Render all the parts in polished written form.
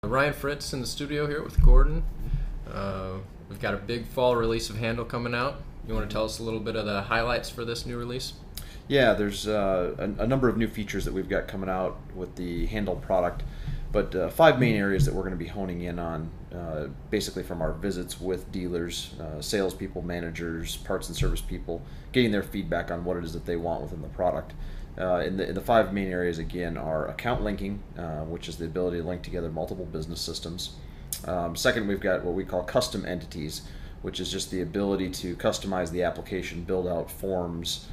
Ryan Fritz in the studio here with Gordon. We've got a big fall release of Handle coming out. You want to tell us a little bit of the highlights for this new release? Yeah, there's a number of new features that we've got coming out with the Handle product, but five main areas that we're going to be honing in on, basically from our visits with dealers, salespeople, managers, parts and service people, getting their feedback on what it is that they want within the product. In the five main areas, again, are account linking, which is the ability to link together multiple business systems. Second, we've got what we call custom entities, which is just the ability to customize the application, build out forms,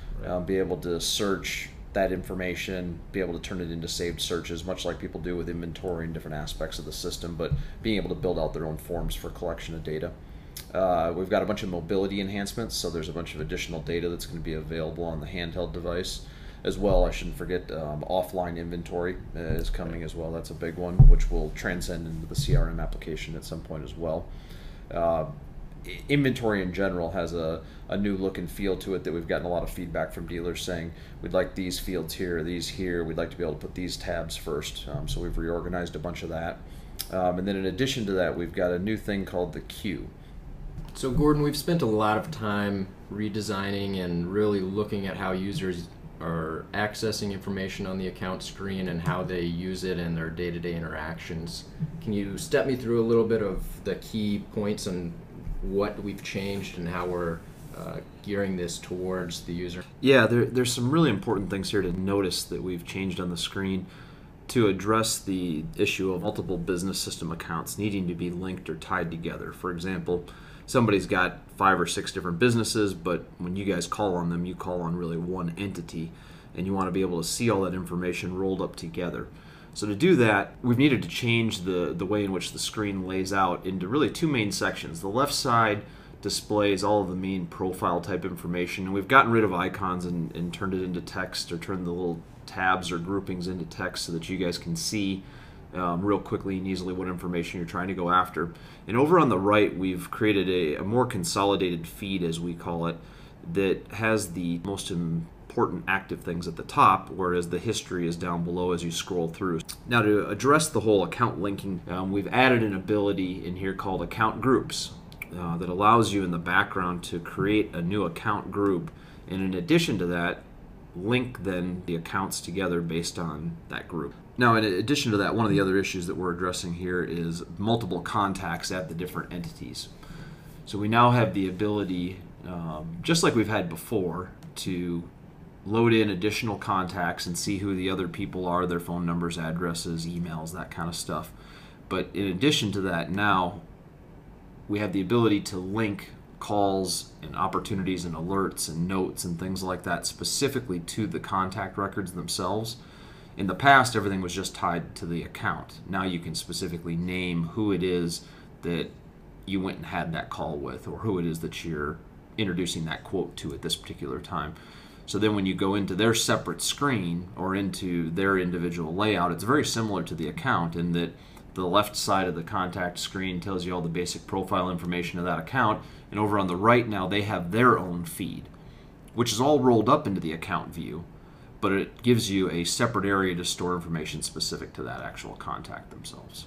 be able to search that information, be able to turn it into saved searches, much like people do with inventory and different aspects of the system, but being able to build out their own forms for collection of data. We've got a bunch of mobility enhancements, so there's a bunch of additional data that's going to be available on the handheld device. As well, I shouldn't forget offline inventory is coming as well. That's a big one, which will transcend into the CRM application at some point as well. Inventory in general has a new look and feel to it that we've gotten a lot of feedback from dealers saying, we'd like these fields here, these here, we'd like to be able to put these tabs first. So we've reorganized a bunch of that. And then in addition to that, we've got a new thing called the queue. So Gordon, we've spent a lot of time redesigning and really looking at how users are accessing information on the account screen and how they use it in their day-to-day interactions. Can you step me through a little bit of the key points and what we've changed and how we're gearing this towards the user? Yeah, there's some really important things here to notice that we've changed on the screen to address the issue of multiple business system accounts needing to be linked or tied together. For example, somebody's got 5 or 6 different businesses, but when you guys call on them, you call on really one entity, and you want to be able to see all that information rolled up together. So to do that, we've needed to change the way in which the screen lays out into really 2 main sections. The left side displays all of the main profile type information, and we've gotten rid of icons and turned it into text, or turned the little tabs or groupings into text so that you guys can see real quickly and easily what information you're trying to go after. And over on the right, we've created a more consolidated feed, as we call it, that has the most important active things at the top, whereas the history is down below as you scroll through. Now, to address the whole account linking, we've added an ability in here called account groups that allows you in the background to create a new account group, and in addition to that, link then the accounts together based on that group. Now, in addition to that, one of the other issues that we're addressing here is multiple contacts at the different entities. So we now have the ability, just like we've had before, to load in additional contacts and see who the other people are, their phone numbers, addresses, emails, that kind of stuff. But in addition to that, now we have the ability to link calls and opportunities and alerts and notes and things like that specifically to the contact records themselves. In the past, everything was just tied to the account. Now you can specifically name who it is that you went and had that call with, or who it is that you're introducing that quote to at this particular time. So then when you go into their separate screen or into their individual layout, it's very similar to the account in that the left side of the contact screen tells you all the basic profile information of that account, and over on the right now they have their own feed, which is all rolled up into the account view, but it gives you a separate area to store information specific to that actual contact themselves.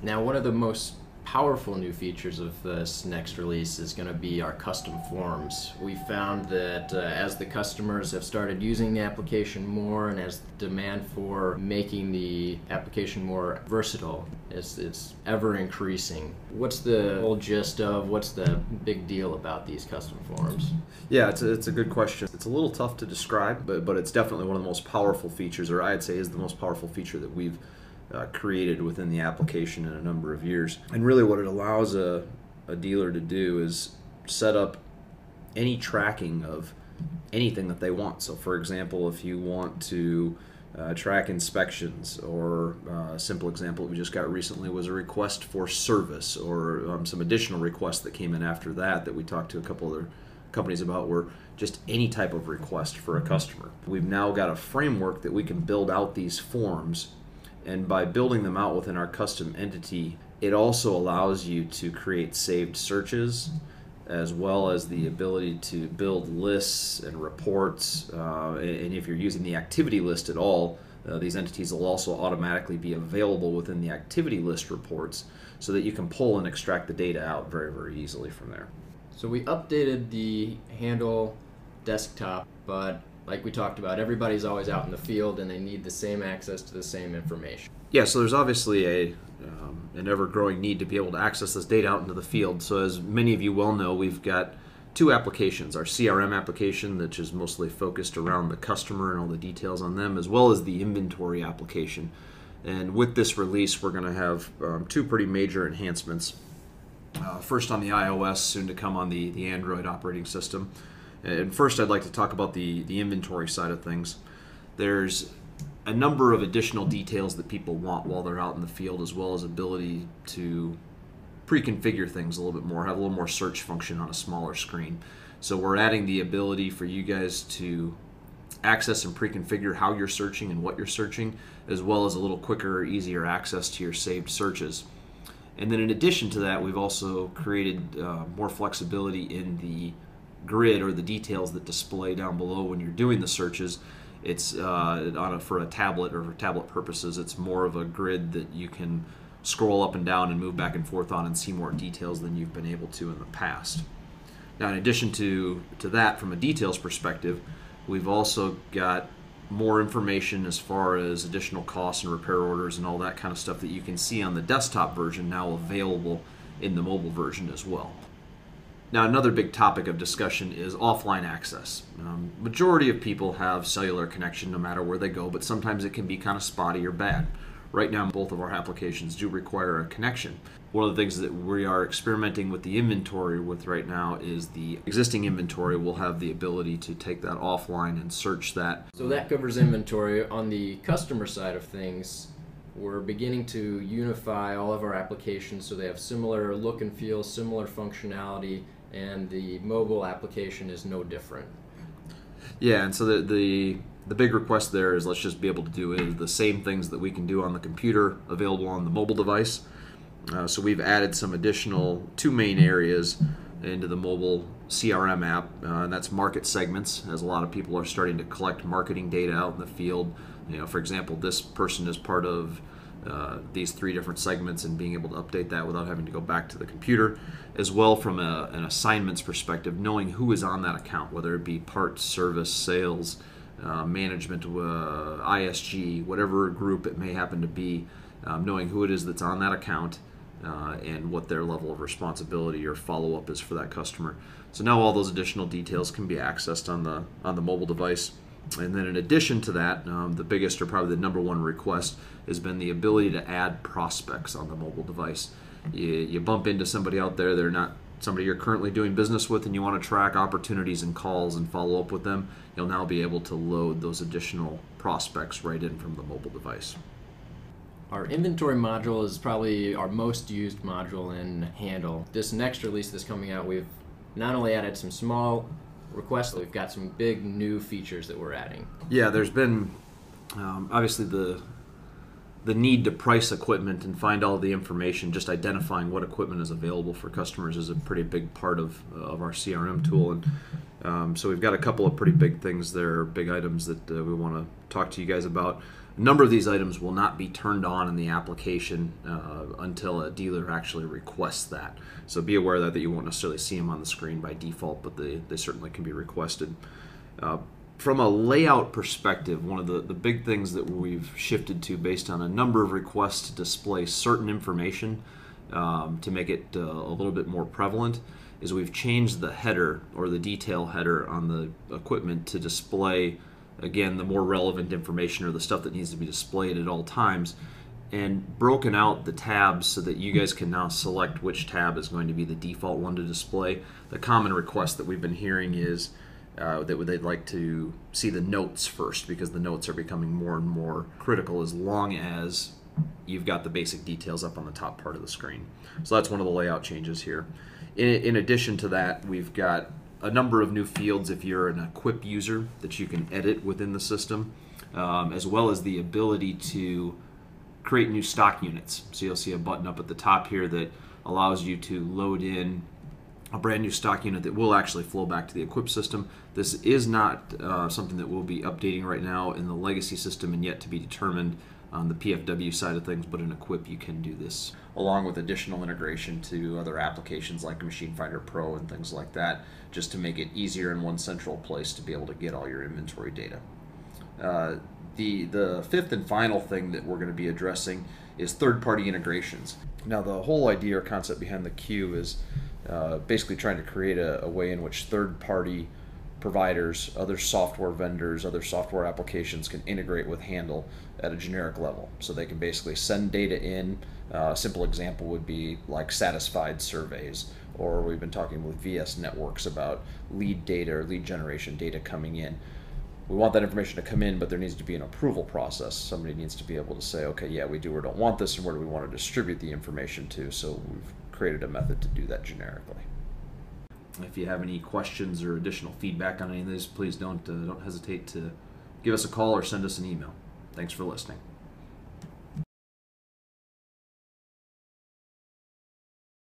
Now, one of the most powerful new features of this next release is going to be our custom forms. We found that as the customers have started using the application more, and as the demand for making the application more versatile is ever increasing. What's the whole gist of, what's the big deal about these custom forms? Yeah, it's a good question. It's a little tough to describe, but it's definitely one of the most powerful features, or I'd say is the most powerful feature that we've created within the application in a number of years. And really what it allows a dealer to do is set up any tracking of anything that they want. So for example, if you want to track inspections, or a simple example we just got recently was a request for service, or some additional requests that came in after that we talked to a couple other companies about, were just any type of request for a customer. We've now got a framework that we can build out these forms, and by building them out within our custom entity, it also allows you to create saved searches, as well as the ability to build lists and reports, and if you're using the activity list at all, these entities will also automatically be available within the activity list reports so that you can pull and extract the data out very, very easily from there. So we updated the Handle desktop, but like we talked about, everybody's always out in the field and they need the same access to the same information. Yeah, so there's obviously an ever-growing need to be able to access this data out into the field. So as many of you well know, we've got two applications: our CRM application, which is mostly focused around the customer and all the details on them, as well as the inventory application. And with this release, we're going to have two pretty major enhancements. First on the iOS, soon to come on the Android operating system. And first I'd like to talk about the inventory side of things. There's a number of additional details that people want while they're out in the field, as well as ability to pre-configure things a little bit more, have a little more search function on a smaller screen. So we're adding the ability for you guys to access and pre-configure how you're searching and what you're searching, as well as a little quicker, easier access to your saved searches. And then in addition to that, we've also created more flexibility in the grid or the details that display down below when you're doing the searches. It's for a tablet or for tablet purposes, it's more of a grid that you can scroll up and down and move back and forth on and see more details than you've been able to in the past. Now, in addition to that, from a details perspective, we've also got more information as far as additional costs and repair orders and all that kind of stuff that you can see on the desktop version now available in the mobile version as well. Now, another big topic of discussion is offline access. Majority of people have cellular connection no matter where they go, but sometimes it can be kind of spotty or bad. Right now, both of our applications do require a connection. One of the things that we are experimenting with the inventory with right now is the existing inventory will have the ability to take that offline and search that. So that covers inventory. On the customer side of things, we're beginning to unify all of our applications so they have similar look and feel, similar functionality, and the mobile application is no different. Yeah, and so the big request there is let's just be able to do the same things that we can do on the computer available on the mobile device. So we've added some additional two main areas into the mobile CRM app, and that's market segments, as a lot of people are starting to collect marketing data out in the field. For example, this person is part of these three different segments and being able to update that without having to go back to the computer. As well, from an assignments perspective, knowing who is on that account, whether it be parts, service, sales, management, ISG, whatever group it may happen to be, knowing who it is that's on that account and what their level of responsibility or follow-up is for that customer. So now all those additional details can be accessed on the mobile device. And then in addition to that, the biggest or probably the number one request has been the ability to add prospects on the mobile device. You bump into somebody out there, they're not somebody you're currently doing business with, and you want to track opportunities and calls and follow up with them, you'll now be able to load those additional prospects right in from the mobile device. Our inventory module is probably our most used module in Handle. This next release that's coming out, we've not only added some small requests, we've got some big new features that we're adding. Yeah, there's been obviously the need to price equipment and find all the information. Just identifying what equipment is available for customers is a pretty big part of our CRM tool, and so we've got a couple of pretty big things there, big items that we want to talk to you guys about. A number of these items will not be turned on in the application until a dealer actually requests that. So be aware that you won't necessarily see them on the screen by default, but they certainly can be requested. From a layout perspective, one of the big things that we've shifted to based on a number of requests to display certain information to make it a little bit more prevalent is we've changed the header or the detail header on the equipment to display, again, the more relevant information or the stuff that needs to be displayed at all times, and broken out the tabs so that you guys can now select which tab is going to be the default one to display. The common request that we've been hearing is that they'd like to see the notes first, because the notes are becoming more and more critical as long as you've got the basic details up on the top part of the screen. So that's one of the layout changes here. In addition to that, we've got a number of new fields if you're an Equip user that you can edit within the system, as well as the ability to create new stock units. So you'll see a button up at the top here that allows you to load in a brand new stock unit that will actually flow back to the Equip system. This is not something that we'll be updating right now in the legacy system and yet to be determined on the PFW side of things, but in Equip you can do this. Along with additional integration to other applications like Machine Finder Pro and things like that, just to make it easier in one central place to be able to get all your inventory data. The fifth and final thing that we're going to be addressing is third-party integrations. Now, the whole idea or concept behind the Cube is basically trying to create a way in which third-party providers, other software vendors, other software applications can integrate with Handle at a generic level. So they can basically send data in. A simple example would be like satisfied surveys, or we've been talking with VS Networks about lead data or lead generation data coming in. We want that information to come in, but there needs to be an approval process. Somebody needs to be able to say, okay, yeah, we do or don't want this, and where do we want to distribute the information to? So we've created a method to do that generically. If you have any questions or additional feedback on any of this, please don't hesitate to give us a call or send us an email. Thanks for listening.